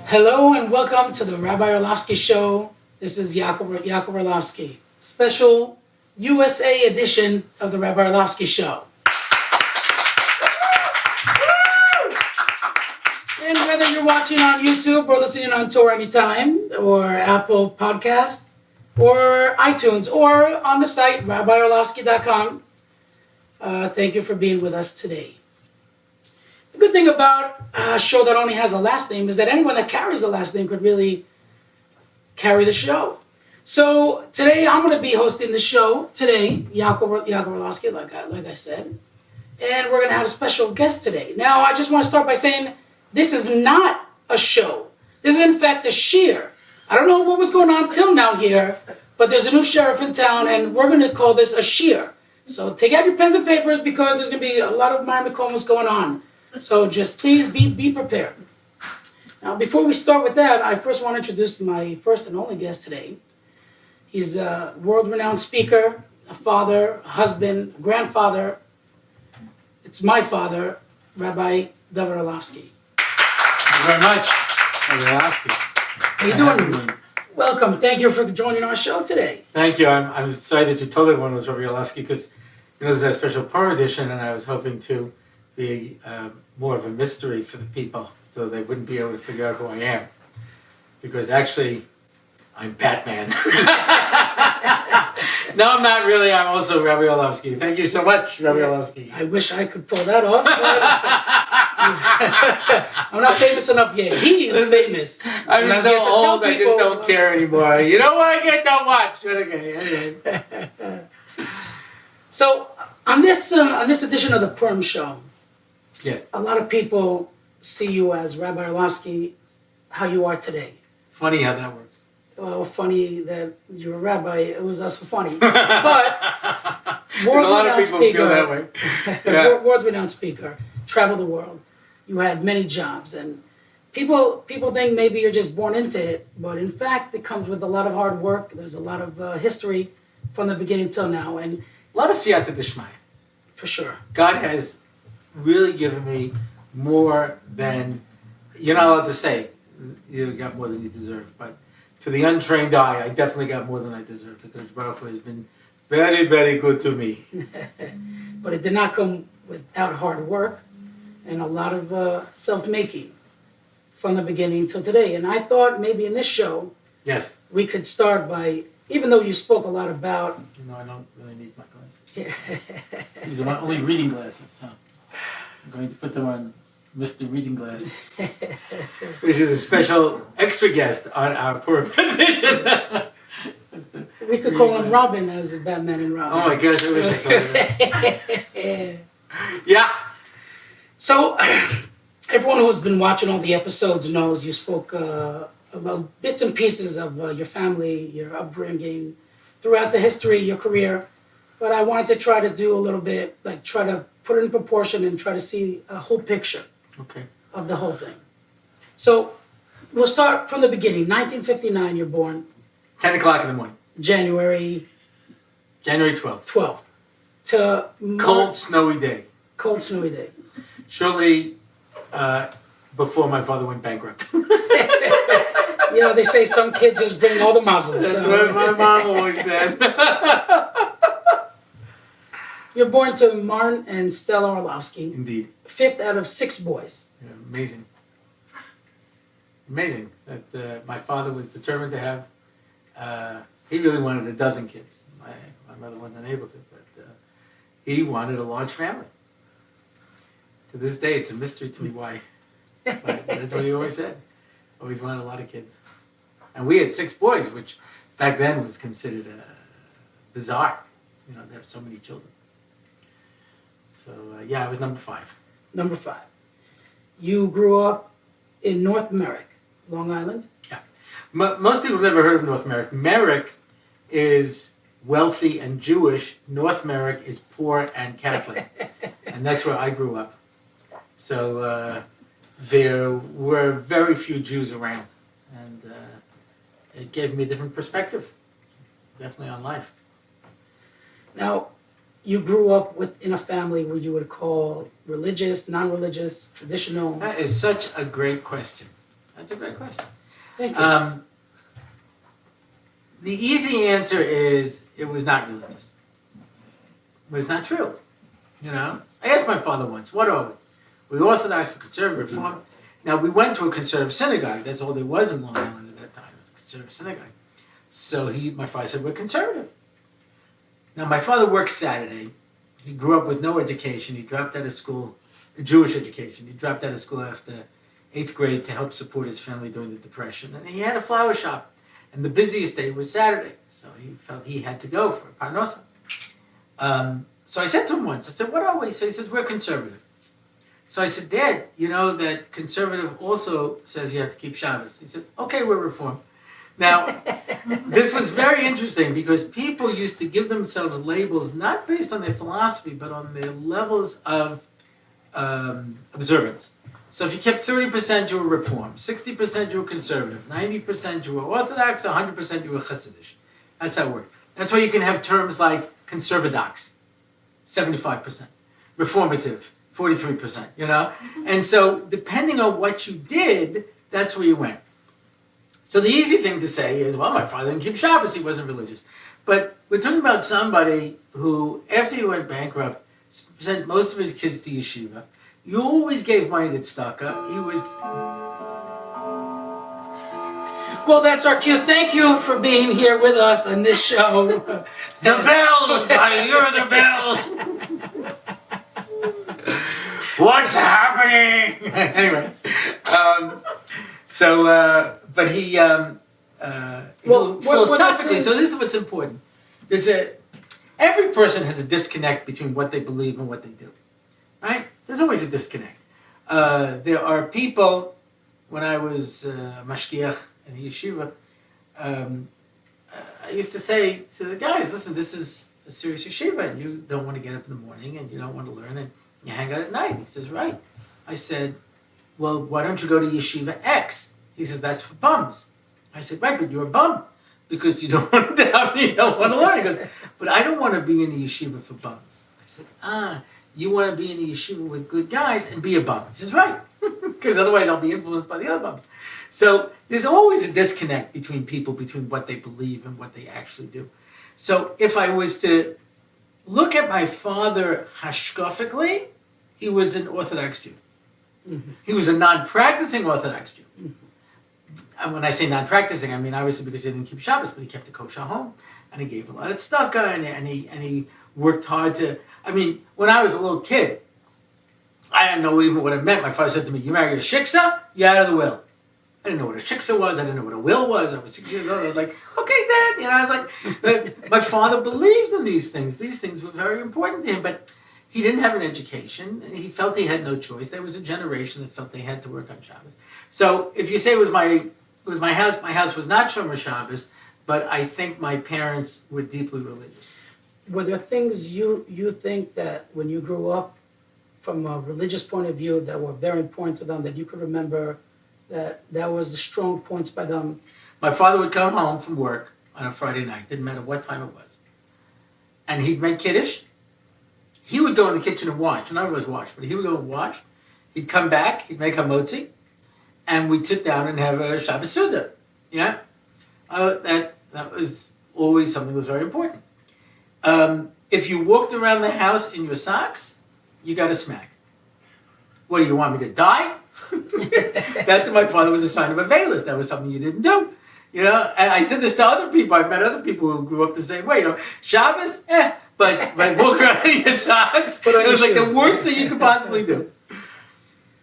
Hello and welcome to the Rabbi Orlofsky Show. This is Yaakov Orlofsky, special USA edition of the Rabbi Orlofsky Show. And whether you're watching on YouTube or listening on tour anytime, or Apple Podcast, or iTunes, or on the site rabbiorlofsky.com, thank you for being with us today. The good thing about a show that only has a last name is that anyone that carries the last name could really carry the show. So today I'm going to be hosting the show today, Yaakov Orlofsky, like I said, and we're going to have a special guest today. Now I just want to start by saying this is not a show. This is in fact a shiur. I don't know what was going on till now here, but there's a new sheriff in town, and we're going to call this a shiur. So take out your pens and papers because there's going to be a lot of minor comments going on. So just please be prepared. Now, before we start with that, I first want to introduce my first and only guest today. He's a world-renowned speaker, a father, a husband, a grandfather. It's my father, Rabbi Dovid Orlofsky. Thank you very much, Rabbi Orlofsky. How you doing? Welcome. Thank you for joining our show today. Thank you. I'm excited you told everyone it was Rabbi Orlofsky because this is a special Purim edition, and I was hoping to be more of a mystery for the people so they wouldn't be able to figure out who I am. Because actually, I'm Batman. No, I'm not really. I'm also Rabbi Orlofsky. Thank you so much, Rabbi Orlofsky. I wish I could pull that off. I'm not famous enough yet. He's famous. I'm so old, I just don't care anymore. You know what? I don't watch. Okay. So, on this edition of the Purim show, yes, a lot of people see you as Rabbi Orlofsky, how you are today. Funny how that works. Well, funny that you're a rabbi. It was also funny, but a lot of people feel that way. Yeah. World-renowned speaker, traveled the world. You had many jobs, and people think maybe you're just born into it, but in fact, it comes with a lot of hard work. There's a lot of history from the beginning till now, and a lot of siyata d'shmaya. For sure. God has really given me more than, you're not allowed to say you got more than you deserve, but to the untrained eye, I definitely got more than I deserve. The Kodesh Baruch Hu has been very, very good to me. But it did not come without hard work and a lot of self-making from the beginning till today. And I thought maybe in this show, yes, we could start by, even though you spoke a lot about... You know, I don't really need my glasses. These are my only reading glasses, so I'm going to put them on Mr. Reading Glass. Which is a special extra guest on our Purim edition. We could call him Robin as Batman and Robin. Oh my gosh, I wish I could. Yeah. So, everyone who's been watching all the episodes knows you spoke about bits and pieces of your family, your upbringing, throughout the history, your career. But I wanted to try to do a little bit, like try to put it in proportion and try to see a whole picture of the whole thing. So, we'll start from the beginning. 1959, you're born. 10 o'clock in the morning. January 12th. 12th. To Cold, snowy day. Cold, snowy day. Shortly before my father went bankrupt. You know, they say some kids just bring all the matzos. That's what my mom always said. You're born to Martin and Stella Orlofsky. Indeed. 5th out of 6 boys. Yeah, amazing. Amazing that my father was determined to have, he really wanted a dozen kids. My mother wasn't able to, but he wanted a large family. To this day, it's a mystery to me why. But that's what he always said. Always wanted a lot of kids. And we had 6 boys, which back then was considered bizarre, to have so many children. So, I was number 5. Number 5. You grew up in North Merrick, Long Island? Yeah. Most people have never heard of North Merrick. Merrick is wealthy and Jewish. North Merrick is poor and Catholic. And that's where I grew up. So there were very few Jews around. And it gave me a different perspective, definitely on life. Now, you grew up in a family where you would call religious, non-religious, traditional? That is such a great question. That's a great question. Thank you. The easy answer is it was not religious. But it's not true. You know? I asked my father once, what are we? We're Orthodox, we're conservative, Reform. Now, we went to a conservative synagogue. That's all there was in Long Island at that time. It was a conservative synagogue. So my father said, we're conservative. Now, my father worked Saturday. He grew up with no education. He dropped out of school, Jewish education. He dropped out of school after 8th grade to help support his family during the Depression. And he had a flower shop. And the busiest day was Saturday. So he felt he had to go for a parnosa. So I said to him once, I said, what are we? So he says, we're conservative. So I said, Dad, you know that conservative also says you have to keep Shabbos. He says, okay, we're Reform. Now, this was very interesting because people used to give themselves labels not based on their philosophy, but on their levels of observance. So if you kept 30%, you were Reform, 60% you were conservative, 90% you were Orthodox, 100% you were Hasidish. That's how it worked. That's why you can have terms like conservadox, 75%, reformative, 43%, you know? And so depending on what you did, that's where you went. So the easy thing to say is, well, my father didn't keep Shabbos, he wasn't religious. But we're talking about somebody who, after he went bankrupt, sent most of his kids to Yeshiva. You always gave money to tzedakah. He was... Well, that's our cue. Thank you for being here with us on this show. The bells! I hear the bells! What's happening? Anyway, but he, philosophically, so this is what's important. Every person has a disconnect between what they believe and what they do, right? There's always a disconnect. There are people, when I was mashgiach in the yeshiva, I used to say to the guys, listen, this is a serious yeshiva, and you don't want to get up in the morning, and you don't want to learn, and you hang out at night. He says, right. I said, well, why don't you go to yeshiva X? He says, that's for bums. I said, right, but you're a bum, because you don't want to you don't want to learn. He goes, but I don't want to be in a yeshiva for bums. I said, you want to be in a yeshiva with good guys and be a bum. He says, right, because otherwise I'll be influenced by the other bums. So there's always a disconnect between people, between what they believe and what they actually do. So if I was to look at my father hashkafically, he was an Orthodox Jew. Mm-hmm. He was a non-practicing Orthodox Jew. Mm-hmm. And when I say non-practicing, I mean obviously because he didn't keep Shabbos, but he kept a kosher home, and he gave a lot of tzedakah, and he worked hard to. I mean, when I was a little kid, I didn't know even what it meant. My father said to me, "You marry a shiksa, you're out of the will." I didn't know what a shiksa was. I didn't know what a will was. I was 6 years old. I was like, "Okay, Dad," you know. I was like, but my father believed in these things. These things were very important to him, but he didn't have an education, and he felt he had no choice. There was a generation that felt they had to work on Shabbos. So if you say it was my house, my house was not Shomer Shabbos, but I think my parents were deeply religious. Were there things you think that when you grew up, from a religious point of view, that were very important to them, that you could remember that was the strong points by them? My father would come home from work on a Friday night, didn't matter what time it was, and he'd make kiddush. He would go in the kitchen and wash. None of us washed, but he would go and wash. He'd come back, he'd make hamotzi, and we'd sit down and have a Shabbos Suda. Yeah? That was always something that was very important. If you walked around the house in your socks, you got a smack. What, do you want me to die? That to my father was a sign of availus. That was something you didn't do. You know, and I said this to other people. I've met other people who grew up the same way. You know, Shabbos, but walk around in your socks. It was like the worst thing you could possibly do.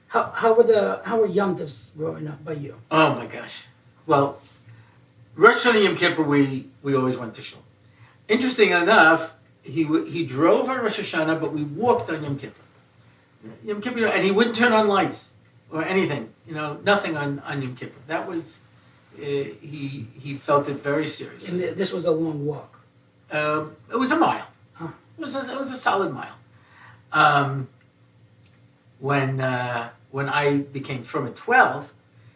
How were Yom Tovs growing up by you? Oh my gosh. Well, Rosh Hashanah Yom Kippur, we always went to shul. Interesting enough, he drove on Rosh Hashanah, but we walked on Yom Kippur. Yom Kippur, and he wouldn't turn on lights or anything. You know, nothing on Yom Kippur. That was he felt it very seriously. And this was a long walk. It was a mile. Huh. It was a solid mile. When I became from at 12,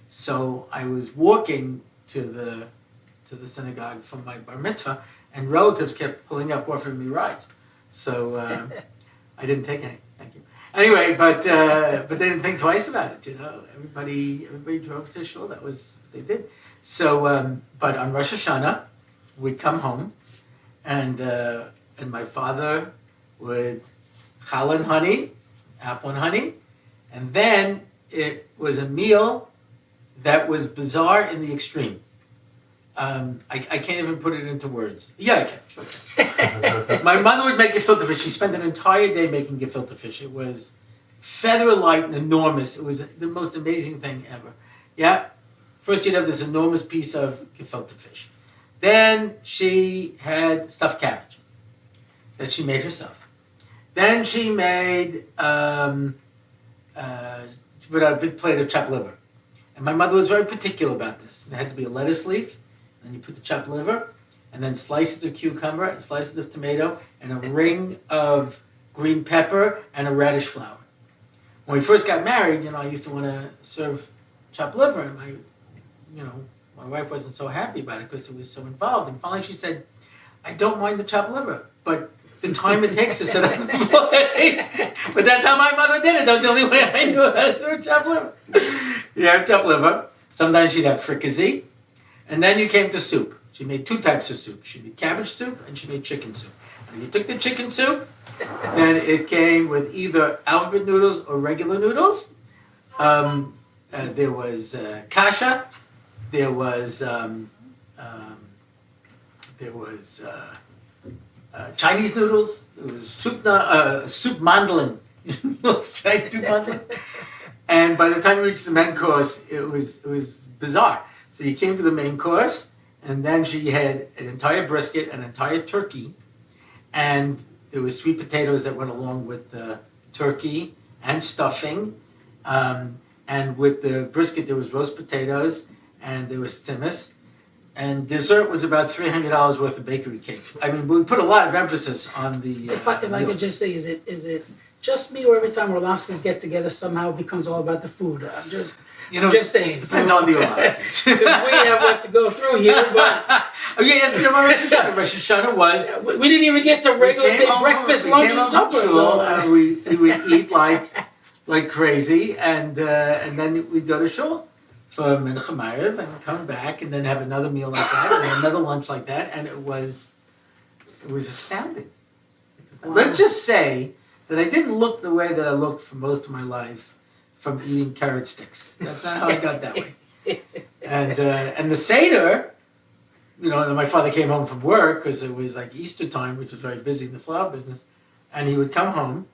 so I was walking to the synagogue from my bar mitzvah, and relatives kept pulling up, offering me rides. So I didn't take any. Thank you. Anyway, but they didn't think twice about it. Everybody drove to shul. That was what they did. So, but on Rosh Hashanah, we'd come home, and my father would challah and honey, apple and honey, and then it was a meal that was bizarre in the extreme. I can't even put it into words. Yeah, I can. Sure can. My mother would make gefilte fish. She spent an entire day making gefilte fish. It was feather light and enormous. It was the most amazing thing ever. Yeah. First, you'd have this enormous piece of gefilte fish. Then she had stuffed cabbage that she made herself. Then she made, she put out a big plate of chopped liver. And my mother was very particular about this. It had to be a lettuce leaf, and you put the chopped liver, and then slices of cucumber, and slices of tomato, and a ring of green pepper, and a radish flower. When we first got married, I used to want to serve chopped liver, and my wife wasn't so happy about it because it was so involved. And finally she said, I don't mind the chopped liver, but the time it takes to set up the plate. But that's how my mother did it. That was the only way I knew how to serve chopped liver. You have chopped liver. Sometimes she'd have fricassee. And then you came to soup. She made 2 types of soup. She made cabbage soup and she made chicken soup. And you took the chicken soup, then it came with either alphabet noodles or regular noodles. There was kasha. There was Chinese noodles. There was soup mandolin. Let's try soup mandolin. And by the time you reached the main course, it was bizarre. So you came to the main course, and then she had an entire brisket, an entire turkey, and there was sweet potatoes that went along with the turkey and stuffing. And with the brisket, there was roast potatoes, and there was tzimmus. And dessert was about $300 worth of bakery cake. I mean, we put a lot of emphasis on the. If I could just say, is it just me, or every time Orlofskys get together, somehow it becomes all about the food? I'm just saying. Depends on the Orlofskys. We have what to go through here, but okay, yes, Rosh Hashanah. Rosh Hashanah was. We didn't even get to regular day breakfast, lunch, and supper. So we would eat like crazy, and then we'd go to shul for Mincha Ma'ariv and come back and then have another meal like that and another lunch like that, and it was astounding. Wow. Let's just say that I didn't look the way that I looked for most of my life from eating carrot sticks. That's not how I got that way. And the Seder, and my father came home from work because it was like Easter time, which was very busy in the flower business, and he would come home.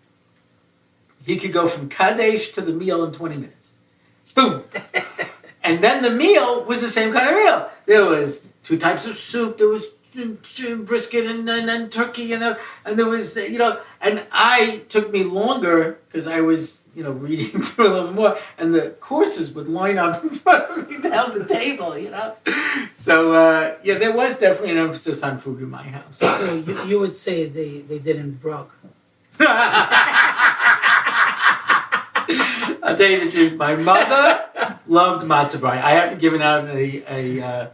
He could go from Kadesh to the meal in 20 minutes. Boom! And then the meal was the same kind of meal. There was 2 types of soup. There was brisket and turkey, and there was, and I took me longer because I was, reading for a little bit more, and the courses would line up in front of me down the table, So, there was definitely an emphasis on food in my house. So you would say they didn't brug. I'll tell you the truth. My mother loved matzah brei. I haven't given out a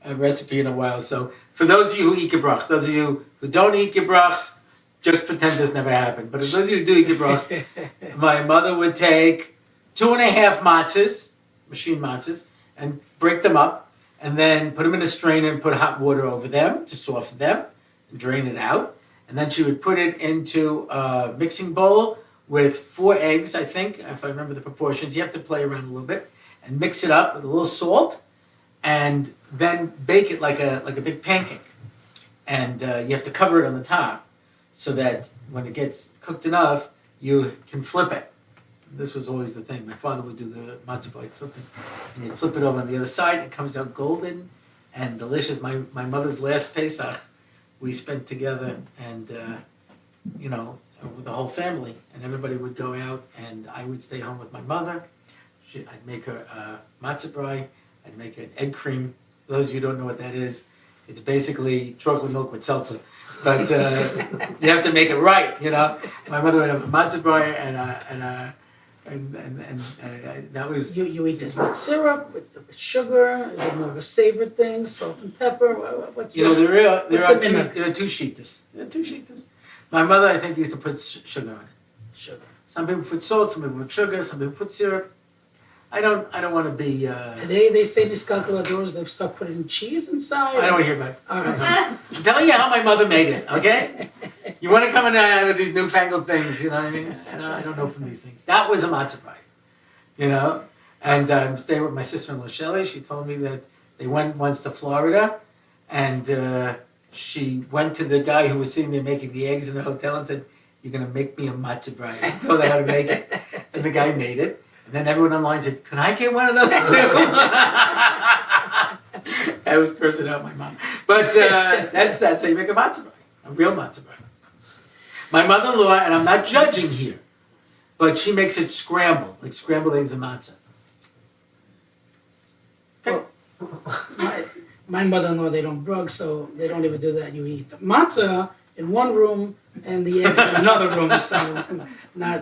recipe in a while. So for those of you who eat gebruchts, those of you who don't eat gebruchts, just pretend this never happened. But if those of you who do eat gebruchts, my mother would take 2.5 matzos, machine matzos, and break them up, and then put them in a strainer and put hot water over them to soften them, and drain it out. And then she would put it into a mixing bowl with 4 eggs, I think, if I remember the proportions. You have to play around a little bit, and mix it up with a little salt, and then bake it like a big pancake. And you have to cover it on the top so that when it gets cooked enough, you can flip it. This was always the thing. My father would do the matzah brei flipping, and you'd flip it over on the other side. It comes out golden and delicious. My mother's last Pesach, we spent together, and with the whole family, and everybody would go out, and I would stay home with my mother. I'd make her matzah brei. I'd make her an egg cream. For those of you who don't know what that is, it's basically chocolate milk with seltzer. But you have to make it right, My mother would have a matzah brei and that was. You eat this with syrup, with sugar. Is it more of a savored thing? Salt and pepper. What's there are 2 shitas. There are 2 shitas. My mother, I think, used to put sugar on it. Sugar. Some people put salt, some people put sugar, some people put syrup. I don't want to be... Today they say miscalculadores, they've started putting cheese inside. I don't want to hear about it. All right. I'm telling you how my mother made it, okay? You want to come in with these newfangled things, you know what I mean? I don't know from these things. That was a matzah brei, you know? And I'm staying with my sister-in-law, Shelley. She told me that they went once to Florida, and she went to the guy who was sitting there making the eggs in the hotel and said, "You're going to make me a matzah brei." I told her how to make it, and the guy made it. And then everyone online said, "Can I get one of those too?" I was cursing out my mom. But that's how you make a matzah brei, a real matzah brei. My mother-in-law, and I'm not judging here, but she makes it scrambled, like scrambled eggs and matzah. Okay. Well, my mother-in-law, they don't brug, so they don't even do that. You eat the matzah in one room and the eggs in another room, so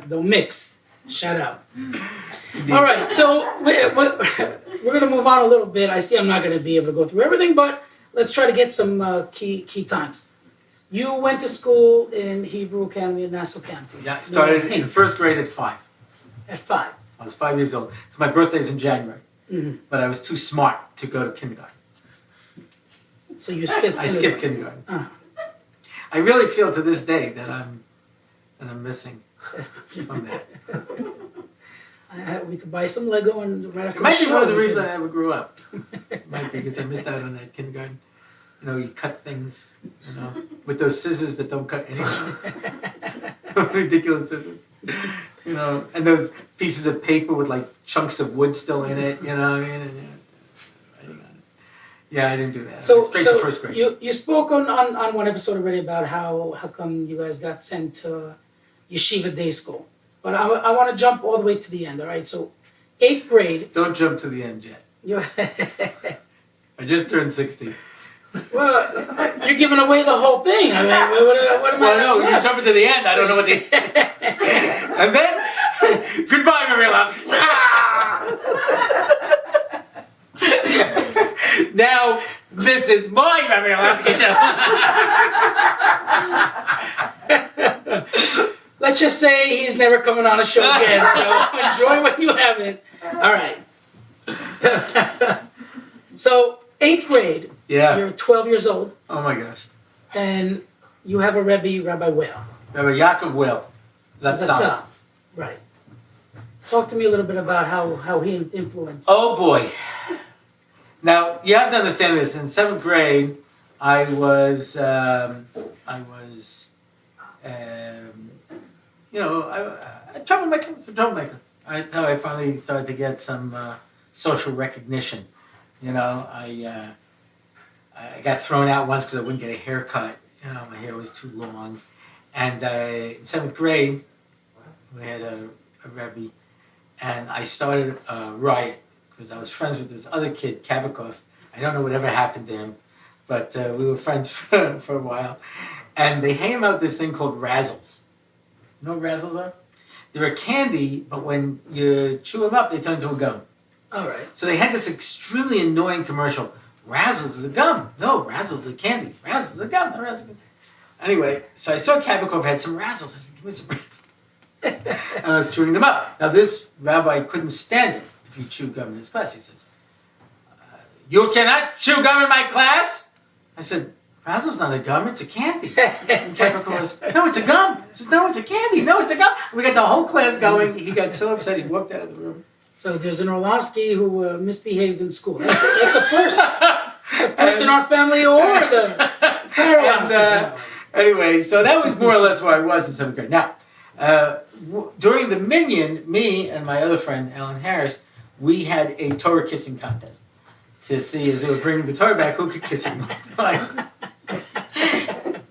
don't mix. Shout out. Indeed. All right, so we're going to move on a little bit. I see I'm not going to be able to go through everything, but let's try to get some key times. You went to school in Hebrew Academy at Nassau County. Yeah, I started in first grade at 5. At 5. I was 5 years old. So my birthday's in January. Mm-hmm. But I was too smart to go to kindergarten. So you skipped I skipped kindergarten. Uh-huh. I really feel to this day that I'm missing from that. We could buy some Lego and right after It might the be show, one of the we reasons could- I never grew up. It might be because I missed out on that kindergarten. You know, you cut things, you know, with those scissors that don't cut anything. Ridiculous scissors. You know, and those pieces of paper with like chunks of wood still in it, you know what I mean? And, writing on it. Yeah, I didn't do that. So, Straight to first grade. you spoke on one episode already about how come you guys got sent to Yeshiva day school. But I want to jump all the way to the end, all right? So 8th grade. Don't jump to the end yet. You I just turned 60. Well, you're giving away the whole thing. I mean, what am I? Well, no, you're jumping to the end. I don't know what the And then, goodbye, Rabbi Orlofsky. Now, this is my Rabbi Orlofsky show. Let's just say he's never coming on a show again. So enjoy when you have it. All right. So 8th grade. Yeah. You're 12 years old, Oh my gosh. and you have a Rebbe, Rabbi Whale. Rabbi Yaakov Will. That's Matzah. Right. Talk to me a little bit about how he influenced. Oh boy. Now, you have to understand this. In 7th grade, I was a troublemaker. It's a troublemaker. That's how I finally started to get some social recognition. You know, I got thrown out once because I wouldn't get a haircut. You know, my hair was too long. And in 7th grade, we had a Rebbe, and I started a riot because I was friends with this other kid, Kabakov. I don't know whatever happened to him, but we were friends for a while. And they handed out this thing called Razzles. You know what Razzles are? They're a candy, but when you chew them up, they turn into a gum. All right. So they had this extremely annoying commercial. Razzles is a gum. No, Razzles is a candy. Razzles is a gum. No, Razzles. Anyway, so I saw Kabakov had some Razzles. I said, "Give me some Razzles." And I was chewing them up. Now this rabbi couldn't stand it if you chew gum in his class. He says, "You cannot chew gum in my class." I said, "Razzles not a gum, it's a candy." And Kabakov was, "No, it's a gum." He says, "No, it's a candy. No, it's a gum." We got the whole class going. He got so upset he walked out of the room. So there's an Orlofsky who misbehaved in school. That's a first. It's a first in our family or the entire Orlofsky family. Anyway, so that was more or less where I was in 7th grade. Now, during the Minyan, me and my other friend, Alan Harris, we had a Torah kissing contest to see, as they were bringing the Torah back, who could kiss him more times.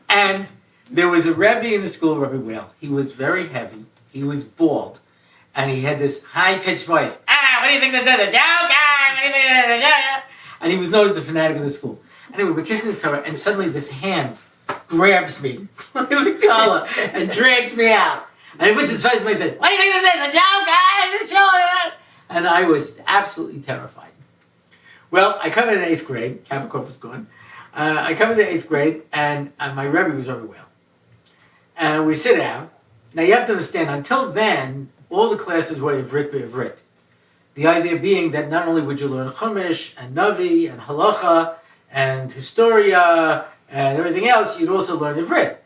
And there was a Rebbe in the school, Rabbi Whale. He was very heavy. He was bald. And he had this high-pitched voice. "Ah, what do you think this is? A joke? Ah, what do you think this is? A joke?" And he was known as the fanatic of the school. Anyway, we're kissing the Torah, and suddenly this hand grabs me by the collar and drags me out. And he puts his face in my face and says, "What do you think this is? A joke? Ah, it's a joke." And I was absolutely terrified. Well, I come in 8th grade. Kabakov was gone. I come into 8th grade, and my Rebbe was Rabbi Whale. And we sit down. Now you have to understand, until then, all the classes were Ivrit be'Ivrit. The idea being that not only would you learn Chumash and Navi and Halacha and Historia and everything else, you'd also learn Ivrit.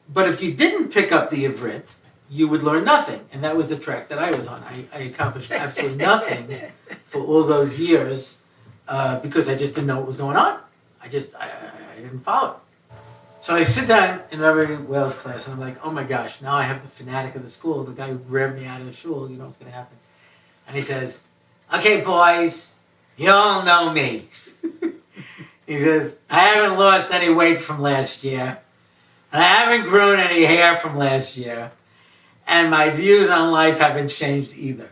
But if you didn't pick up the Ivrit, you would learn nothing. And that was the track that I was on. I accomplished absolutely nothing for all those years because I just didn't know what was going on. I didn't follow it. So I sit down in Rabbi Wales' class and I'm like, oh my gosh, now I have the fanatic of the school, the guy who grabbed me out of the shul, you know what's going to happen. And he says, okay, boys, you all know me. He says, I haven't lost any weight from last year. And I haven't grown any hair from last year. And my views on life haven't changed either.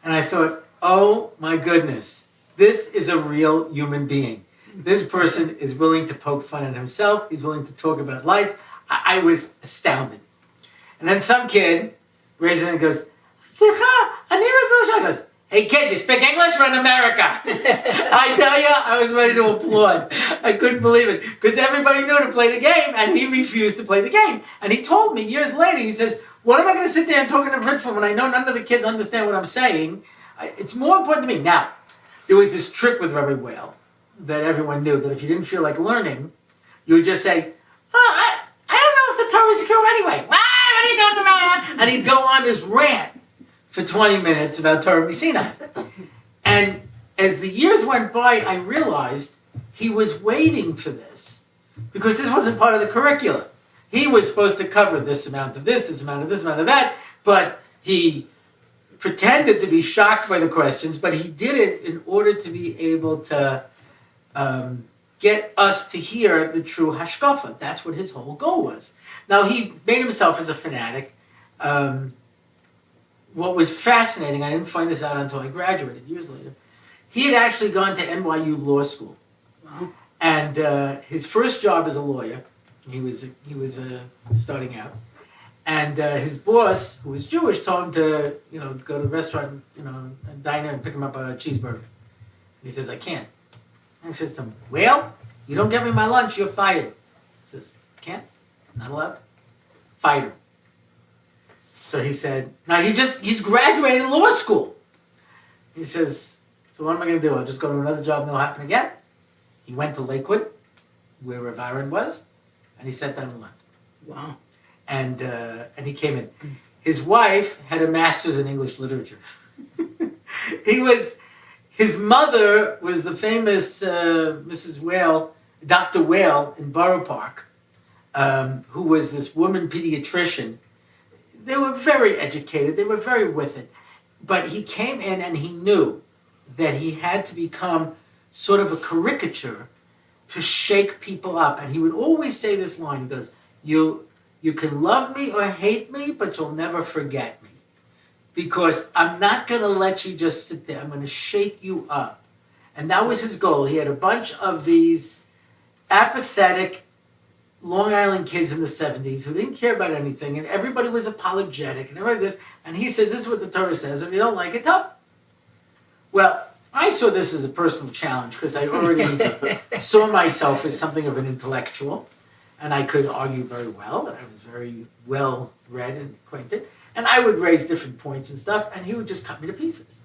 And I thought, oh my goodness, this is a real human being. This person is willing to poke fun at himself. He's willing to talk about life. I was astounded. And then some kid raises it and goes, goes, hey kid, you speak English? We're in America. I tell you, I was ready to applaud. I couldn't believe it. Because everybody knew to play the game, and he refused to play the game. And he told me years later, he says, what am I going to sit there and talk in a for when I know none of the kids understand what I'm saying? It's more important to me. Now, there was this trick with Rabbi Whale that everyone knew, that if you didn't feel like learning, you would just say, I don't know if the Torah is true anyway. What are you talking about? And he'd go on this rant for 20 minutes about Torah Messina. And as the years went by, I realized he was waiting for this because this wasn't part of the curriculum. He was supposed to cover this amount of this amount of this amount of that, but he pretended to be shocked by the questions, but he did it in order to be able to get us to hear the true hashkafa. That's what his whole goal was. Now, he made himself as a fanatic. What was fascinating, I didn't find this out until I graduated years later, he had actually gone to NYU Law School. Wow. And his first job as a lawyer, he was starting out, and his boss, who was Jewish, told him to go to the restaurant, and dine in and pick him up a cheeseburger. And he says, I can't. And he says to him, well, you don't get me my lunch, you're fired. He says, can't, not allowed. Fired him. So he said, now he's graduated law school. He says, so what am I going to do? I'll just go to another job and it'll happen again? He went to Lakewood, where Rav Aaron was, and he sat down and learned. Wow. And he came in. His wife had a master's in English literature. His mother was the famous Mrs. Whale, Dr. Whale in Borough Park, who was this woman pediatrician. They were very educated. They were very with it. But he came in and he knew that he had to become sort of a caricature to shake people up. And he would always say this line. He goes, you can love me or hate me, but you'll never forget me. Because I'm not going to let you just sit there. I'm going to shake you up. And that was his goal. He had a bunch of these apathetic Long Island kids in the 70s who didn't care about anything, and everybody was apologetic and everybody this. And he says, this is what the Torah says. If you don't like it, tough. Well, I saw this as a personal challenge because I already saw myself as something of an intellectual, and I could argue very well. I was very well read and acquainted, and I would raise different points and stuff, and he would just cut me to pieces.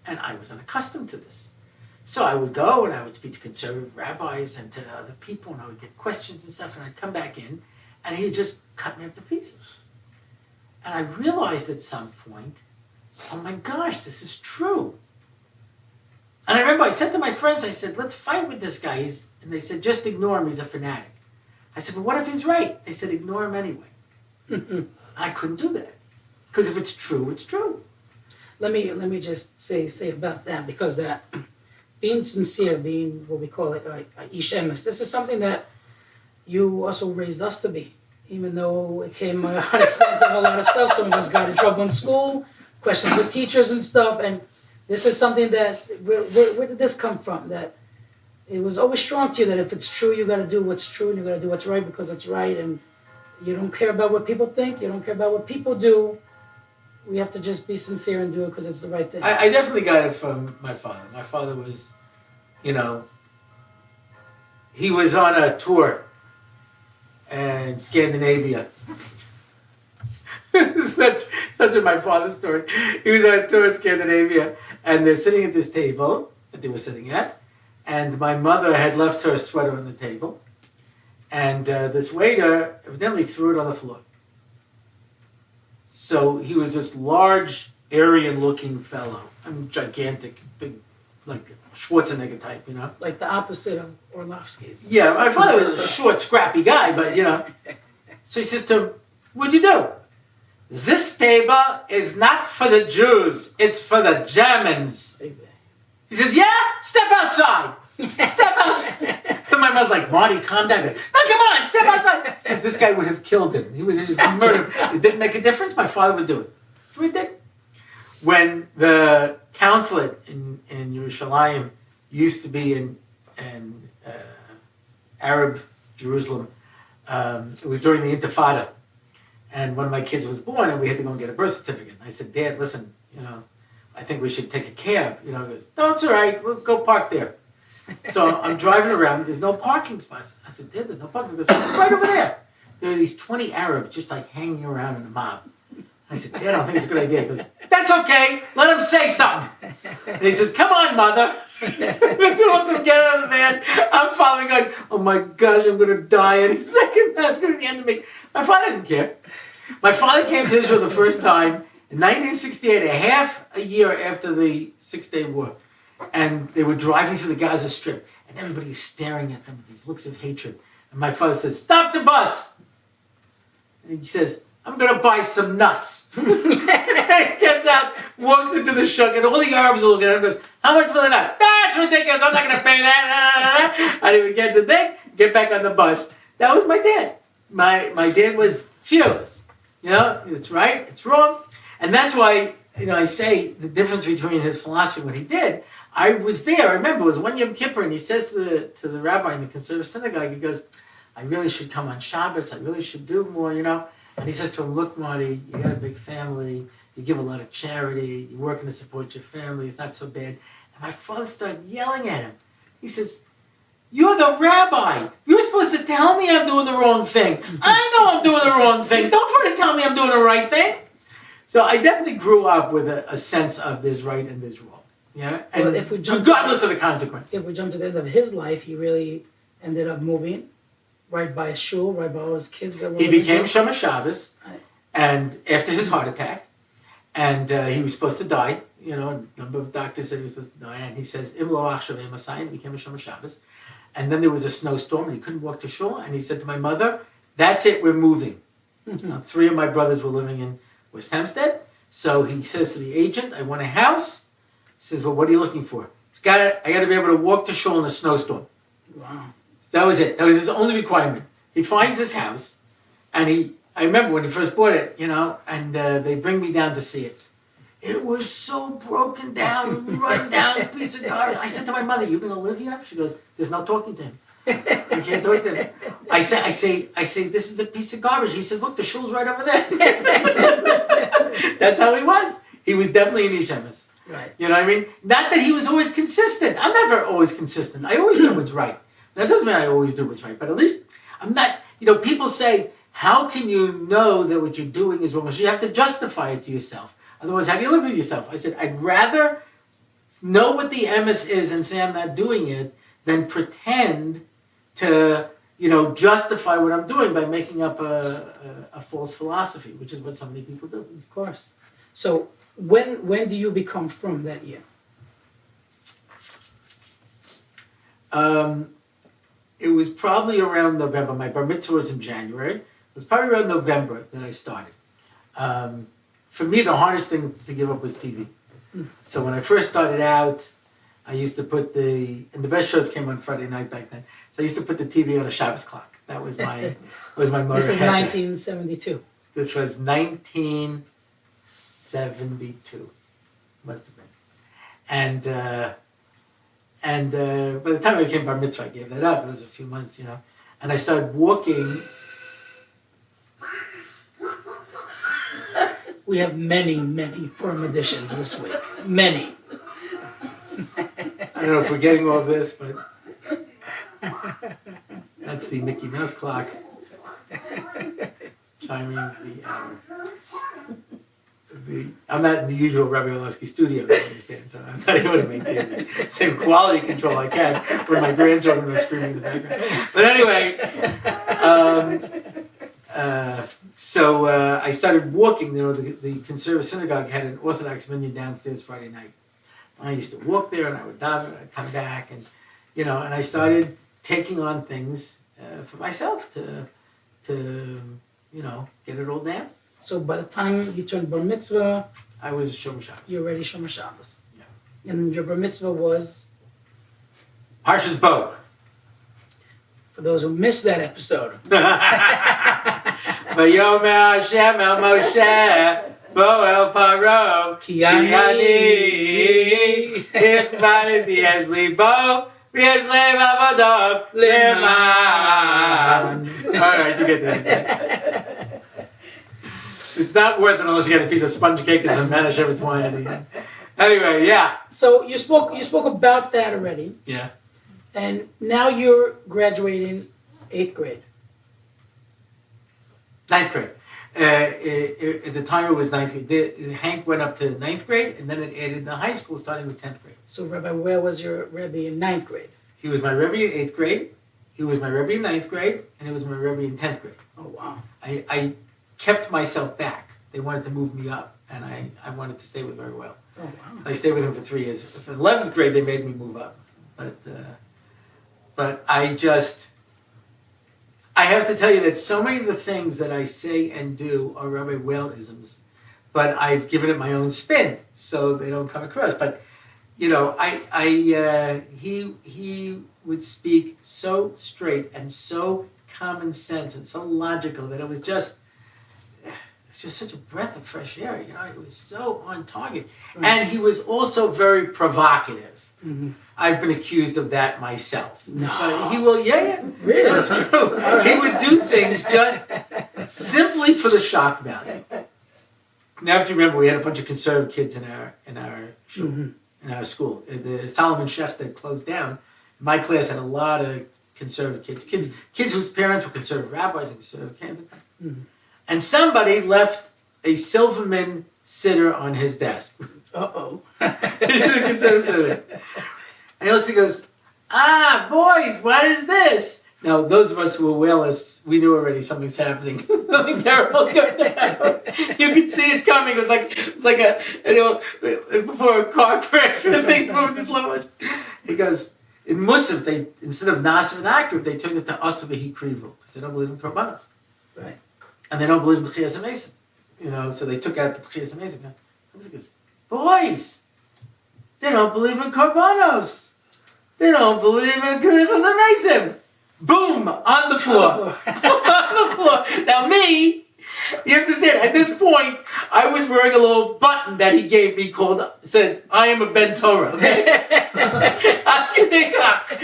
And I was unaccustomed to this. So I would go and I would speak to conservative rabbis and to other people, and I would get questions and stuff, and I'd come back in, and he would just cut me up to pieces. And I realized at some point, oh my gosh, this is true. And I remember I said to my friends, I said, let's fight with this guy. And they said, just ignore him, he's a fanatic. I said, but what if he's right? They said, ignore him anyway. I couldn't do that. Because if it's true, it's true. Let me just say about that, because that being sincere, being what we call it, ish emes, this is something that you also raised us to be. Even though it came unexpensive, a lot of stuff. Some of us got in trouble in school, questions with teachers and stuff, and this is something that, where did this come from? That it was always strong to you that if it's true, you got to do what's true and you got to do what's right because it's right, and you don't care about what people think, you don't care about what people do. We have to just be sincere and do it because it's the right thing. I definitely got it from my father. My father was, he was on a tour in Scandinavia. such a my father's story. He was on a tour in Scandinavia, and they're sitting at this table that they were sitting at, and my mother had left her sweater on the table, and this waiter evidently threw it on the floor. So he was this large, Aryan-looking fellow. I mean, gigantic, big, like Schwarzenegger type, you know? Like the opposite of Orlofsky's. Yeah, my father was a short, scrappy guy, but, you know. So he says to him, "What'd you do?" "This table is not for the Jews, it's for the Germans." He says, "Yeah? Step outside. Step outside." And my mom's like, "Marty, calm down." "No, come on, step outside." He says, this guy would have killed him. He would have just murdered him. It didn't make a difference. My father would do it. So he did. When the consulate in Yerushalayim used to be in Arab Jerusalem, it was during the Intifada. And one of my kids was born, and we had to go and get a birth certificate. And I said, "Dad, listen, you know, I think we should take a cab." You know, he goes, "No, it's all right. We'll go park there." So I'm driving around. There's no parking spots. I said, "Dad, there's no parking." He goes, "Right over there." There are these 20 Arabs just like hanging around in a mob. I said, "Dad, I don't think it's a good idea." He goes, "That's okay. Let him say something." And he says, "Come on, Mother." The two of them get out of the van. I'm following, going, "Oh my gosh, I'm going to die any second. That's going to be the end of me." My father didn't care. My father came to Israel the first time in 1968, half a year after the Six-Day War. And they were driving through the Gaza Strip, and everybody is staring at them with these looks of hatred. And my father says, "Stop the bus." And he says, "I'm going to buy some nuts." He gets out, walks into the shuk, and all the Arabs are looking at him and goes, "How much for the nut?" "That's ridiculous. I'm not going to pay that." And he would get the thing, get back on the bus. That was my dad. My dad was fearless. You know, it's right, it's wrong. And that's why, you know, I say the difference between his philosophy and what he did. I was there, I remember, it was one Yom Kippur, and he says to the rabbi in the conservative synagogue, he goes, "I really should come on Shabbos, I really should do more, you know." And he says to him, "Look, Marty, you got a big family, you give a lot of charity, you're working to support your family, it's not so bad." And my father started yelling at him. He says, "You're the rabbi. You're supposed to tell me I'm doing the wrong thing. I know I'm doing the wrong thing. Don't try to tell me I'm doing the right thing." So I definitely grew up with a sense of there's right and there's wrong. Yeah, and well, if we jump regardless of the consequences. If we jump to the end of his life, he really ended up moving right by a shul, right by all his kids that were He became religious. Shomer Shabbos, and after his heart attack, and he was supposed to die. You know, a number of doctors said he was supposed to die, and he says, "Im lo achshav em asayim," became a Shomer Shabbos. And then there was a snowstorm, and he couldn't walk to shul, and he said to my mother, "That's it, we're moving." Three of my brothers were living in West Hempstead, so he says to the agent, "I want a house." He says, "Well, what are you looking for?" I got to be able to walk to shul in a snowstorm. Wow. That was it. That was his only requirement. He finds this house, and I remember when he first bought it, you know, and they bring me down to see it. It was so broken down, run down, a piece of garbage. I said to my mother, "You going to live here?" She goes, "There's no talking to him. You can't talk to him." I say, "This is a piece of garbage." He says, "Look, the shul's right over there." That's how he was. He was definitely an Yeshiva. Right. You know what I mean? Not that he was always consistent. I'm never always consistent. I always know what's right. That doesn't mean I always do what's right, but at least I'm not, you know, people say, "How can you know that what you're doing is wrong?" So you have to justify it to yourself. Otherwise, how do you live with yourself? I said, I'd rather know what the emes is and say I'm not doing it than pretend to, you know, justify what I'm doing by making up a false philosophy, which is what so many people do. Of course. So when do you become from that year? It was probably around November. My bar mitzvah was in January. It was probably around November that I started. For me, the hardest thing to give up was TV. So when I first started out, I used to put and the best shows came on Friday night back then. So I used to put the TV on a Shabbos clock. That was my motor. This is 1972. This was 1972. Must have been. And by the time I became bar mitzvah, I gave that up. It was a few months, you know. And I started walking. We have many Purim editions this week. Many. I don't know if we're getting all of this, but that's the Mickey Mouse clock chiming the hour. I'm not in the usual Rabbi Orlofsky studio, you understand, so I'm not able to maintain the same quality control I can when my grandchildren are screaming in the background. But anyway, so I started walking. The conservative synagogue had an Orthodox minyan downstairs Friday night. I used to walk there, and I would daven, and I'd come back, and and I started taking on things for myself to get it all down. So by the time you turned bar mitzvah, I was Shomer Shabbos. you're already Shomer Shabbos. Yeah. And your bar mitzvah was, Parshas Bo. for those who missed that episode, Vayomer Hashem el Moshe, Bo el Paro, Ki ani Ichvaniti es libo, v'es lev avadav leman. All right, you get that. It's not worth it unless you get a piece of sponge cake and some Manischewitz wine at the end. Anyway, yeah. So you spoke about that already, Yeah. and now you're graduating 8th grade. 9th grade. At the time it was 9th grade. Hank went up to 9th grade, and then it added the high school starting with 10th grade. So Rabbi, where was your Rebbe in 9th grade? He was my Rebbe in 8th grade, he was my Rebbe in 9th grade, and he was my Rebbe in 10th grade. Oh wow. I kept myself back. They wanted to move me up, and I wanted to stay with very well. Oh wow. I stayed with him for 3 years. For 11th grade, they made me move up. But I have to tell you that so many of the things that I say and do are Rabbi Whale-isms, but I've given it my own spin, so they don't come across. But, he would speak so straight and so common sense and so logical that it's just such a breath of fresh air. It was so on target. Mm-hmm. And he was also very provocative. Mm-hmm. I've been accused of that myself. No. But he will, yeah, Really? that's true. He would do things just simply for the shock value. Now, you have to remember, we had a bunch of conservative kids in our shul, mm-hmm. in our school. The Solomon Schechter closed down. My class had a lot of conservative kids whose parents were conservative rabbis and conservative candidates. Mm-hmm. And somebody left a Silverman sitter on his desk. Uh-oh. He's the conservative sitter. And he looks and goes, boys, what is this? Now, those of us who were whalers, we knew already something's happening. Something terrible is going to happen. You could see it coming. It was like before a car crash or things moving this slow motion. He goes, in Musaf, they instead of Nasr and Akrib, they turned it to Asav Krivu because they don't believe in Korbanos. Right. And they don't believe in Tchias HaMesim. So they took out the Tchias HaMesim. So he goes, boys, they don't believe in Korbanos. They don't believe in Tchias HaMesim. Boom! On the floor. On the floor. Now me, you understand, at this point, I was wearing a little button that he gave me said, I am a Ben Torah, okay?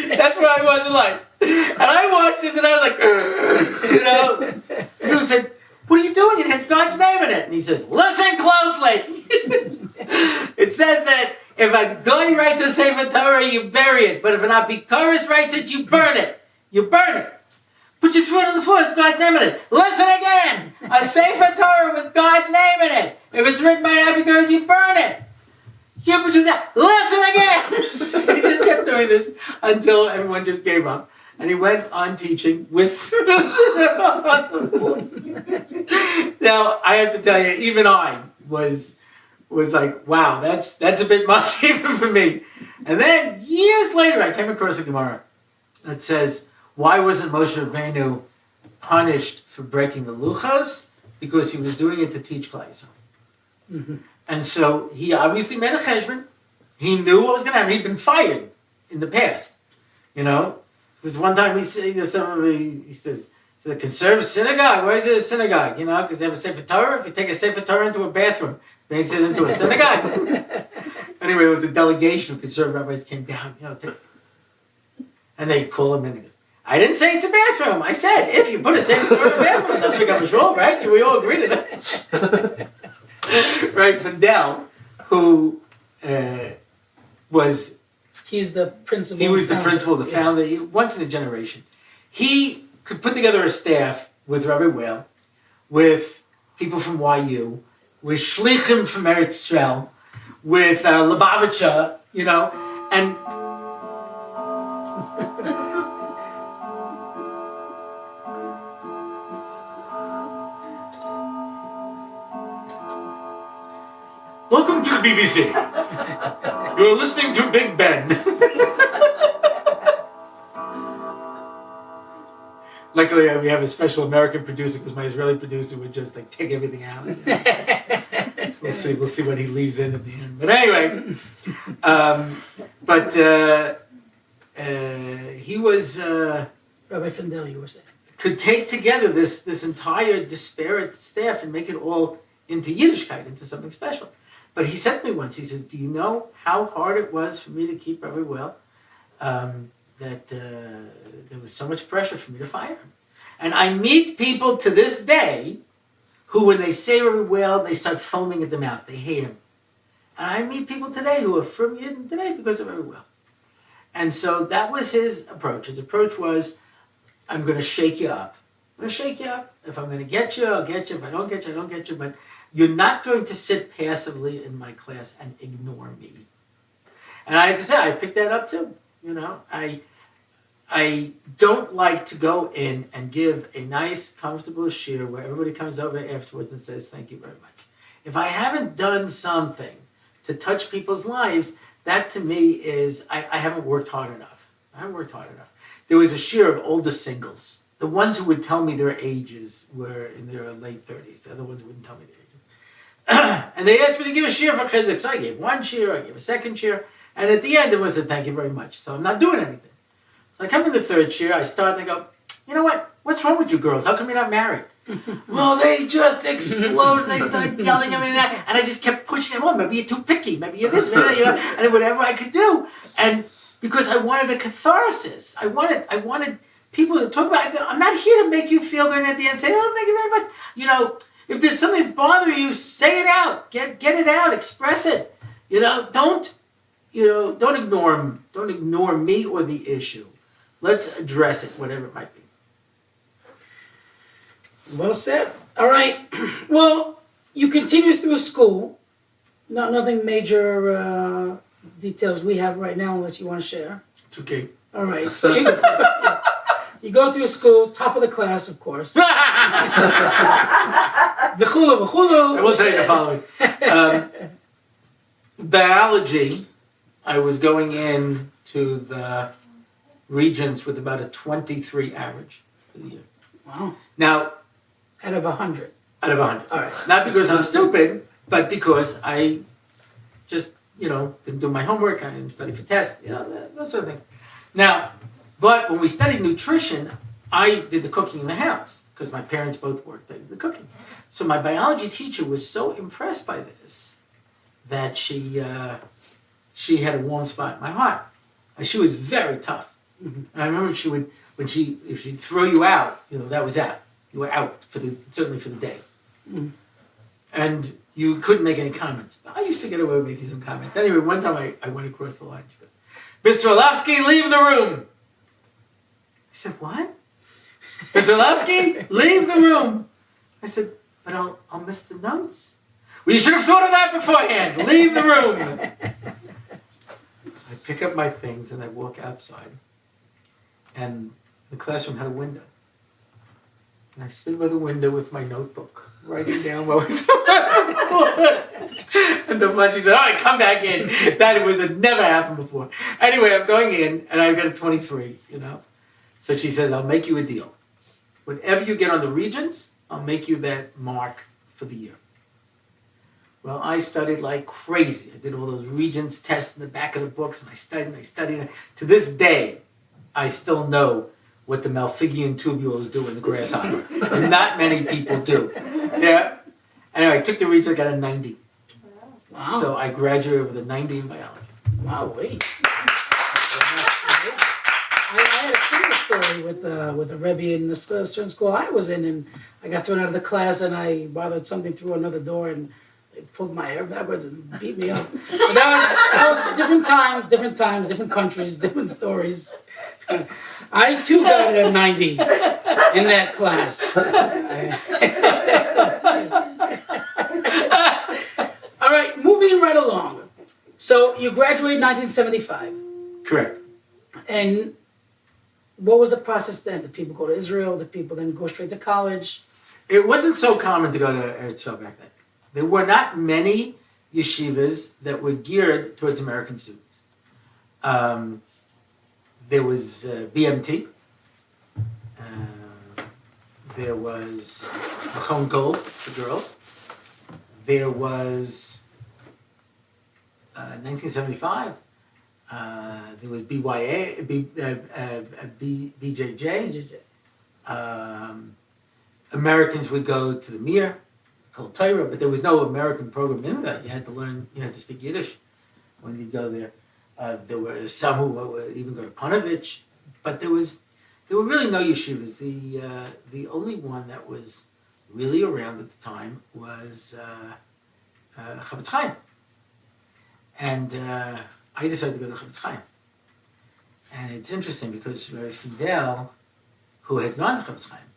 That's where I was in life. And I watched this and I was like, people said, what are you doing? It has God's name in it. And he says, listen closely. It says that if a guy writes a Sefer Torah, you bury it. But if an Apikoros writes it, you burn it. You burn it. Put your foot on the floor, it's God's name in it. Listen again. A Sefer Torah with God's name in it. If it's written by an Apikoros, you burn it. Yeah, but listen again. He just kept doing this until everyone just gave up. And he went on teaching with Now, I have to tell you, even I was like, wow, that's a bit much even for me. And then, years later, I came across a Gemara that says, why wasn't Moshe Rabbeinu punished for breaking the luchos? Because he was doing it to teach Klal Yisrael. Mm-hmm. And so he obviously made a cheshbon. He knew what was going to happen. He'd been fired in the past. There's one time he says, it's a conservative synagogue. Where is it a synagogue? Because they have a Sefer Torah. If you take a Sefer Torah into a bathroom, it makes it into a synagogue. Anyway, it was a delegation of conservative rabbis came down, and they call him in and he goes, I didn't say it's a bathroom. I said, if you put a Sefer Torah in a bathroom, it doesn't become a shul, right? We all agree to that. Right, Fidel, who was... He's the principal. He was the principal, the founder, once in a generation. He could put together a staff with Rabbi Whale, with people from YU, with Shlichim from Eretz Yisrael, with Lubavitcher, and welcome to the BBC. You're listening to Big Ben. Luckily, we have a special American producer because my Israeli producer would just like take everything out. We'll see what he leaves in at the end. But anyway, he was Rabbi Findel, you were saying. Could take together this entire disparate staff and make it all into Yiddishkeit, into something special. But he said to me once, he says, "Do you know how hard it was for me to keep Rabbi Well? That there was so much pressure for me to fire him." And I meet people to this day who, when they say Rabbi Well, they start foaming at the mouth. They hate him. And I meet people today who are from Yidden today because of Rabbi Well. And so that was his approach. His approach was, I'm going to shake you up. I'm going to shake you up. If I'm going to get you, I'll get you. If I don't get you, I don't get you. But you're not going to sit passively in my class and ignore me. And I have to say, I picked that up too. I don't like to go in and give a nice, comfortable shiur where everybody comes over afterwards and says, thank you very much. If I haven't done something to touch people's lives, that to me is, I haven't worked hard enough. There was a shiur of older singles. The ones who would tell me their ages were in their late 30s. The other ones wouldn't tell me their ages. And they asked me to give a shiur for chizuk. So I gave one shiur, I gave a second shiur, and at the end it was a thank you very much. So I'm not doing anything. So I come in the third shiur, I start and I go, you know what? What's wrong with you girls? How come you're not married? Well, they just explode and they start yelling at me and that. And I just kept pushing them on. Maybe you're too picky. Maybe you're this, maybe that, and whatever I could do. And because I wanted a catharsis. I wanted people to talk about it. I'm not here to make you feel good and at the end say, oh, thank you very much. If there's something that's bothering you, say it out. Get it out. Express it. Don't ignore me or the issue. Let's address it, whatever it might be. Well said. All right. Well, you continue through school. Nothing major details we have right now unless you want to share. It's okay. All right. So you go through school, top of the class, of course. V'chulu. I will tell you the following. Biology, I was going in to the Regents with about a 23 average for the year. Wow. Now, out of 100. Out of 100. All right. Not because I'm stupid, but because I just, didn't do my homework, I didn't study for tests, that sort of thing. Now, but when we studied nutrition, I did the cooking in the house because my parents both worked at the cooking. So my biology teacher was so impressed by this that she had a warm spot in my heart. She was very tough. Mm-hmm. And I remember if she'd throw you out, that was out. You were out certainly for the day. Mm-hmm. And you couldn't make any comments. I used to get away with making some comments. Anyway, one time I went across the line. She goes, Mr. Orlofsky, leave the room. I said, what? Mr. Orlofsky, leave the room. I said, but I'll miss the notes. Well, you should have thought of that beforehand. Leave the room. I pick up my things and I walk outside. And the classroom had a window. And I stood by the window with my notebook, writing down what was And the one, she said, all right, come back in. That had never happened before. Anyway, I'm going in, and I've got a 23, So she says, I'll make you a deal. Whenever you get on the Regents, I'll make you that mark for the year. Well, I studied like crazy. I did all those Regents tests in the back of the books, and I studied. To this day, I still know what the Malpighian tubules do in the grasshopper. And not many people do. Yeah. Anyway, I took the Regents, got a 90. Wow. So I graduated with a 90 in biology. Wow, wait. I had a similar story with a Rebbe in the certain school I was in, and I got thrown out of the class, and I bothered something through another door, and they pulled my hair backwards and beat me up. But that was different times, different countries, different stories. I too got a 90 in that class. moving right along. So you graduated in 1975. Correct. And what was the process then? Did people go to Israel? Did people then go straight to college? It wasn't so common to go to Eretz Yisrael back then. There were not many yeshivas that were geared towards American students. There was BMT. There was Machon Gold for girls. There was 1975. There was BJJ. Americans would go to the Mir, called Torah, but there was no American program in that. You had to learn, you had to speak Yiddish when you go there. There were some who would even go to Panovich, but there were really no yeshivas. The only one that was really around at the time was Chavetz Chaim. And I decided to go to Chavetz Chaim. And it's interesting because Rabbi Fidel, who had gone to Chavetz Chaim,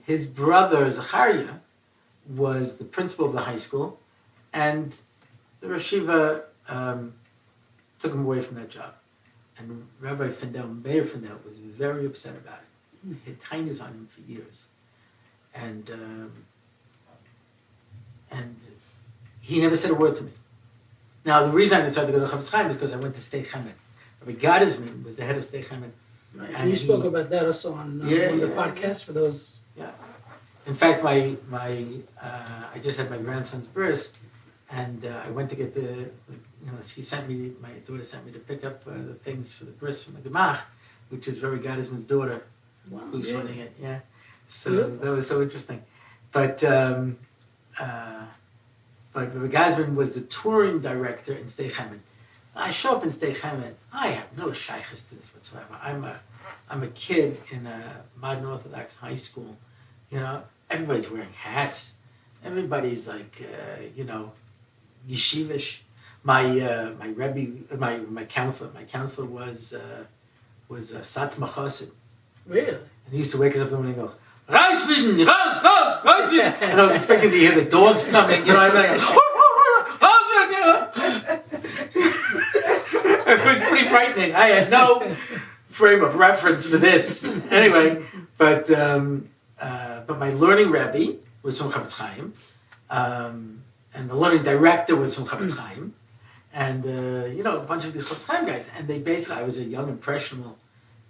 his brother Zachariah was the principal of the high school, and the Rosh Yeshiva took him away from that job. And Rabbi Fidel, Mayor Fidel, was very upset about it. He had tainas on him for years. And he never said a word to me. Now, the reason I decided to go to Chavetz Chaim is because I went to Stei Chemed. Rabbi Gadisman was the head of Stei Chemed. Right. And you spoke about that also on one of the podcasts for those. Yeah. In fact, I just had my grandson's bris, and I went to get my daughter sent me to pick up the things for the bris from the Gemach, which is Rabbi Gadisman's daughter, who's running it. Yeah. So that was so interesting. But Rabbi Gadisman was the touring director in Stei Chemed. I show up in Stei Chemed. I have no shaykhs to this whatsoever. I'm a kid in a modern Orthodox high school. You know, everybody's wearing hats. Everybody's like, yeshivish. My Rebbe, my counselor was Satma Chassid. Really? And he used to wake us up in the morning and go, Reiswiden, Reiswiden. And I was expecting to hear the dogs coming. You know what I mean? It was pretty frightening. I had no frame of reference for this. Anyway, but my learning Rebbe was from Chavetz Chaim, and the learning director was from Chavetz Chaim, and a bunch of these Chavetz Chaim guys. And they basically, I was a young impressionable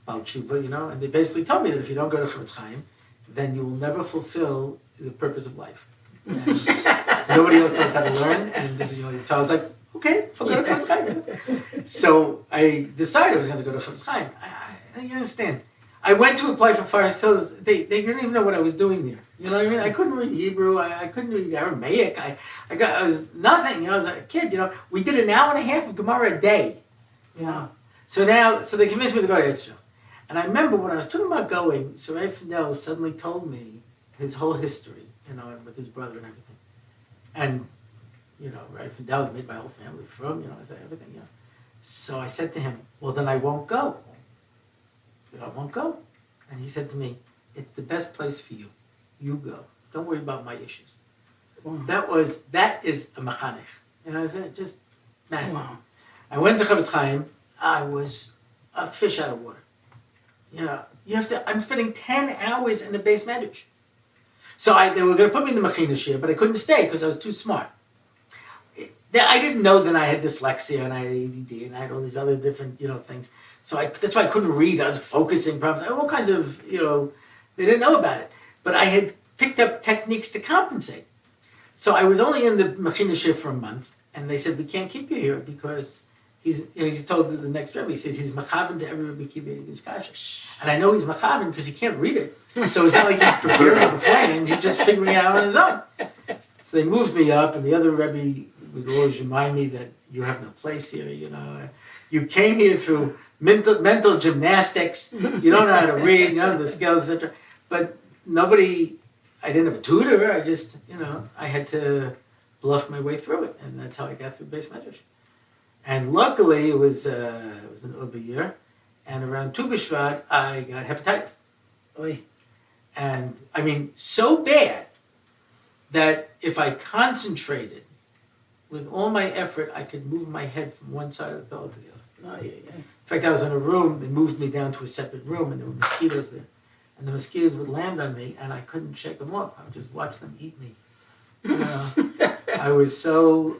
Baal Tshuva, and they basically told me that if you don't go to Chavetz Chaim, then you will never fulfill the purpose of life. And nobody else knows how to learn, and this is so I was like, okay, I'll go to Chavetz Chaim. So I decided I was going to go to Chavetz Chaim. You understand? I went to apply for Forest Hills. They didn't even know what I was doing there. You know what I mean? I couldn't read Hebrew. I couldn't read Aramaic. I was nothing. I was a kid. We did an hour and a half of Gemara a day. So they convinced me to go to Israel. And I remember when I was talking about going, so Rabbi Fidel suddenly told me his whole history, with his brother and everything. And, Rabbi Fidel made my whole family from, I said everything, So I said to him, well, then I won't go. I won't go. And he said to me, it's the best place for you. You go. Don't worry about my issues. Wow. That is a mechanech. I said, just massive. Wow. I went to Chavetz Chaim. I was a fish out of water. I'm spending 10 hours in the base medrash. So they were going to put me in the Mechina Shiur, but I couldn't stay because I was too smart. I didn't know that I had dyslexia and I had ADD and I had all these other different, things. So that's why I couldn't read. I was focusing problems. I had all kinds of, they didn't know about it. But I had picked up techniques to compensate. So I was only in the Mechina Shiur for a month, and they said, we can't keep you here because he's told the next Rebbe, he says he's machaben to every Rebbe Kiva Yiskasha. And I know he's machaben because he can't read it. So it's not like he's preparing beforehand, he's just figuring it out on his own. So they moved me up, and the other Rebbe would always remind me that you have no place here, You came here through mental gymnastics, you don't know how to read, you don't have the skills, etc. But I didn't have a tutor, I just, I had to bluff my way through it, and that's how I got through base medrash. And luckily, it was an Uber year, and around Tu B'Shvat, I got hepatitis. Oy. And, so bad that if I concentrated with all my effort, I could move my head from one side of the pillow to the other. Oh, yeah. In fact, I was in a room, they moved me down to a separate room, and there were mosquitoes there. And the mosquitoes would land on me, and I couldn't shake them off. I would just watch them eat me. I was so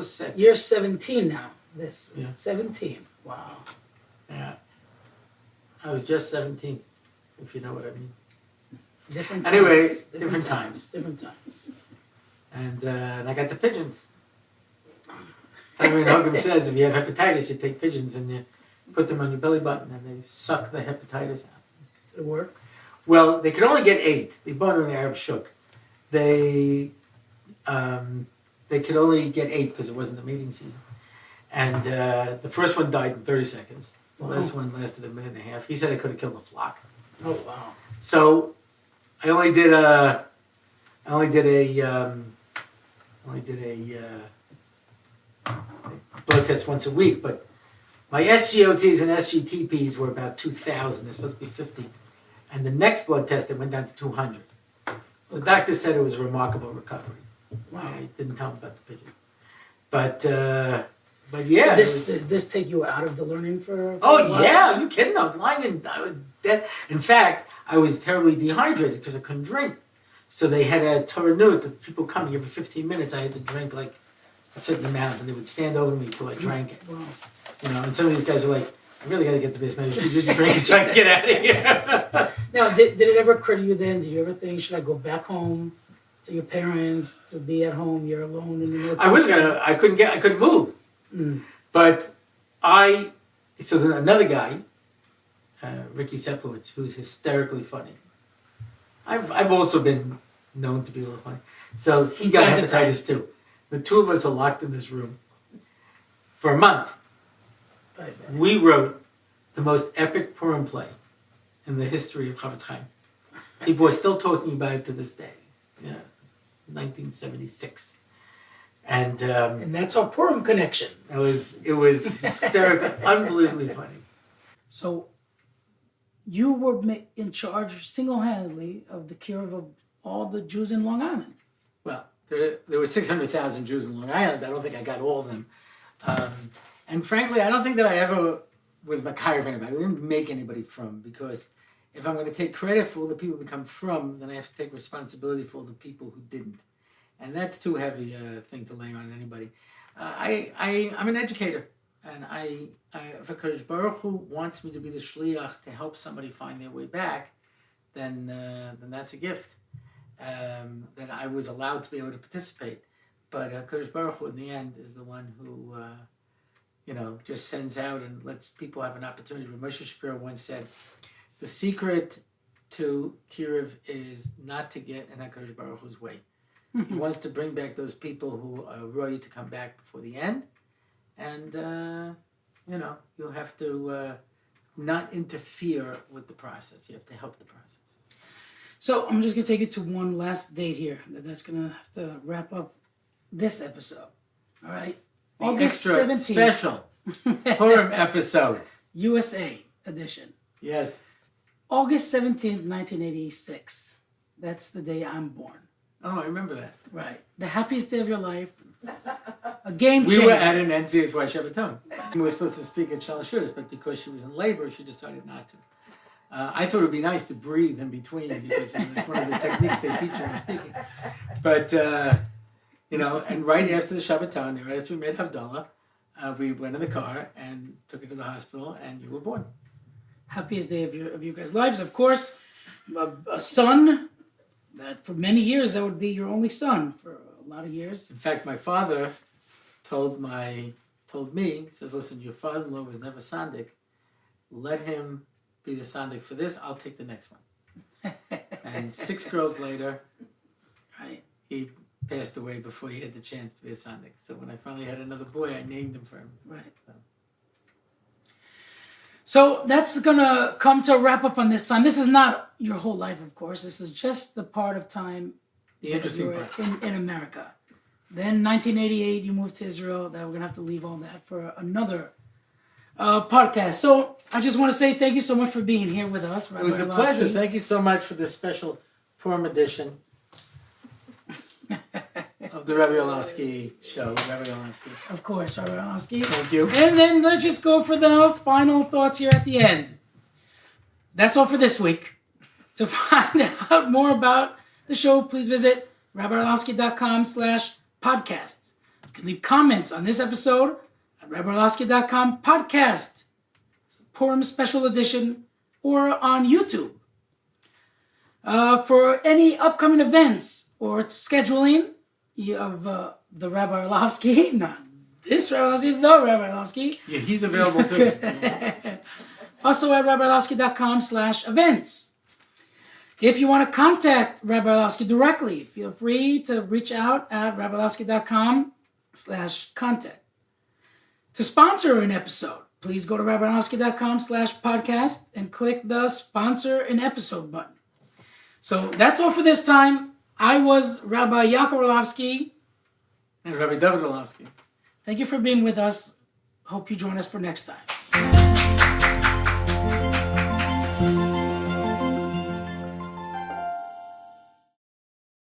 sick. You're 17 now. This Yeah. 17. Wow. Yeah. I was just 17, if you know what I mean. Different Anyway, times. different times. Different times. And I got the pigeons. Talmud Hagim says if you have hepatitis, you take pigeons and you put them on your belly button and they suck the hepatitis out. Did it work? Well, they could only get 8. The Bono and the Arab shook. They could only get 8 because it wasn't the mating season. And the first one died in 30 seconds. The last one lasted a minute and a half. He said I could have killed the flock. Oh, wow. So I only did a blood test once a week, but my SGOTs and SGTPs were about 2,000. They're supposed to be 50. And the next blood test, it went down to 200. So the doctor said it was a remarkable recovery. Wow. I didn't tell him about the pigeons. But yeah. Does this take you out of the learning for a Oh, while? yeah. Are you kidding? I was lying and I was dead. In fact, I was terribly dehydrated because I couldn't drink. So they had a Torah Nut, the people coming every 15 minutes. I had to drink like a certain amount, and they would stand over me till I drank it. Wow. You know, and some of these guys were like, I really got to get the base manager. You just drink it so I can get out of here. Now, did it ever occur to you then, did you ever think, should I go back home to your parents, to be at home, you're alone in the middle? I couldn't move. Mm. But so then another guy, Ricky Seplowitz, who's hysterically funny. I've also been known to be a little funny. So he got Time to time. hepatitis too. The two of us are locked in this room for a month. Right. We wrote the most epic Purim play in the history of Chavetz Chaim. People are still talking about it to this day. Yeah, 1976. And that's our Purim connection. it was hysterical, unbelievably funny. So you were in charge single-handedly of the cure of all the Jews in Long Island. Well, there were 600,000 Jews in Long Island. I don't think I got all of them. And frankly, I don't think that I ever was Makai of anybody. We didn't make anybody from, because if I'm going to take credit for all the people who become from, then I have to take responsibility for all the people who didn't. And that's too heavy a thing to lay on anybody. I'm an educator. And if HaKadosh Baruch Hu wants me to be the shliach to help somebody find their way back, then that's a gift. That I was allowed to be able to participate. But HaKadosh Baruch Hu, in the end, is the one who, just sends out and lets people have an opportunity. Moshe Shapiro once said, the secret to Kiruv is not to get in HaKadosh Baruch Hu's way. He wants to bring back those people who are ready to come back before the end. And, you'll have to not interfere with the process. You have to help the process. So I'm just going to take it to one last date here. That's going to have to wrap up this episode. All right? The August extra 17th. special Purim episode. USA edition. Yes. August 17th, 1986. That's the day I'm born. Oh, I remember that. Right. The happiest day of your life. A game changer. We were at an NCSY Shabbaton. We were supposed to speak at Shalashudis, but because she was in labor, she decided not to. I thought it would be nice to breathe in between, because it's one of the techniques they teach you in speaking. But, and right after the Shabbaton, right after we made Havdalah, we went in the car and took her to the hospital, and you were born. Happiest day of you guys' lives. Of course, a son that for many years that would be your only son for a lot of years. In fact, my father told me, he says, listen, your father-in-law was never Sandik. Let him be the Sandik for this. I'll take the next one. And 6 girls later, Right. he passed away before he had the chance to be a Sandik. So when I finally had another boy, I named him for him. Right. So that's going to come to a wrap up on this time. This is not your whole life, of course. This is just the part of time The interesting you were part. in America. Then 1988, you moved to Israel. That we're going to have to leave all that for another podcast. So I just want to say thank you so much for being here with us. It was a Rabbi pleasure. Orlofsky. Thank you so much for this special Purim edition. Of the Rabbi Orlofsky show, Rabbi Orlofsky. Of course, Rabbi Orlofsky. Thank you. And then let's just go for the final thoughts here at the end. That's all for this week. To find out more about the show, please visit rabbiorlofsky.com/podcast. You can leave comments on this episode at rabbiorlofsky.com/podcast. It's the Purim special edition, or on YouTube. For any upcoming events or scheduling of the Rabbi Orlofsky, not this Rabbi Orlofsky, the Rabbi Orlofsky. Yeah, he's available too. Also at rabbiorlofsky.com/events. If you want to contact Rabbi Orlofsky directly, feel free to reach out at rabbiorlofsky.com/contact. To sponsor an episode, please go to rabbiorlofsky.com/podcast and click the sponsor an episode button. So that's all for this time. I was Rabbi Yaakov Orlofsky. And Rabbi Dovid Orlofsky. Thank you for being with us. Hope you join us for next time.